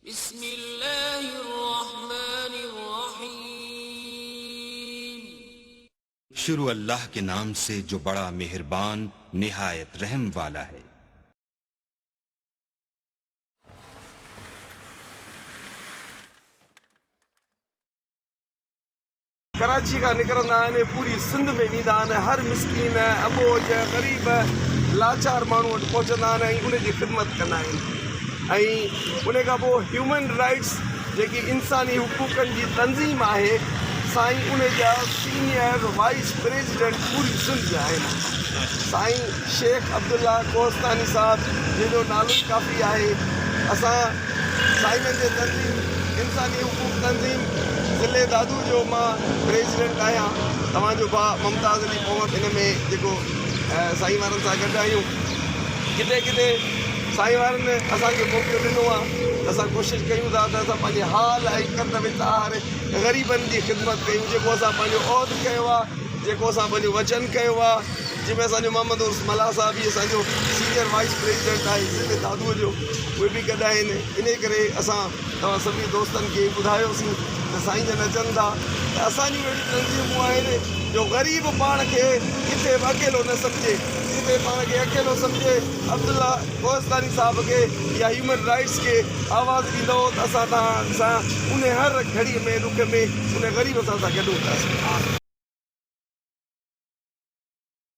बिस्मिल्लाहिर्रहमानिर्रहीम। शुरू अल्लाह के नाम से जो बड़ा मेहरबान निहायत रहम वाला है। कराची का निकरंदा आहिनि, पूरी सिंध में वेंदा आहिनि। हर मिसकीन अबोज ग़रीब लाचार माण्हू वटि पहुचंदा आहिनि ऐं उनजी ख़िदमत कंदा आहिनि। ऐं उन खां पोइ ह्यूमन राइट्स जेकी इंसानी हुकूकनि जी तंज़ीम आहे, साईं उन जा सीनियर वाइस प्रेसिडेंट पूरी सिंध जा आहिनि। साईं शेख अब्दुल्ला कोहस्तानी साहब जंहिंजो नालो ई काफ़ी आहे। असां साईं जे तंज़ीम इंसानी हुकूक तंज़ीम ज़िले दादू जो मां प्रेसिडेंट आहियां। तव्हांजो भाउ मुमताज़ अली मोहम्मद इन में जेको साईं वारनि सां गॾु आहियूं। किथे किथे साईं वारनि असांखे मौक़ो ॾिनो आहे त असां कोशिशि कयूं था त असां पंहिंजे हाल ऐं कंद विचार ग़रीबनि जी ख़िदमत कयूं। जेको असां पंहिंजो उहिदो कयो आहे, जेको असां पंहिंजो वचन कयो आहे, जंहिंमें असांजो मोहम्मद उर्स मल्हा साहब बि असांजो सीनियर वाइस प्रेसिडेंट आहे ज़िले दादूअ जो, उहे बि गॾु आहिनि। इन करे असां तव्हां सभिनी दोस्तनि खे ॿुधायोसीं त साईं जन अचनि था त असांजियूं अहिड़ियूं तंज़ीमूं आहिनि जो ग़रीब पाण खे किथे बि अकेलो न सम्झे, किथे पाण खे अकेलो सम्झे। अब्दुल्ला कोहस्तानी साहब खे या ह्यूमन राइट्स खे आवाज़ु ॾींदो त असां तव्हां सां उन हर घड़ीअ में ॾुख में उन ग़रीब सां गॾु हूंदासीं।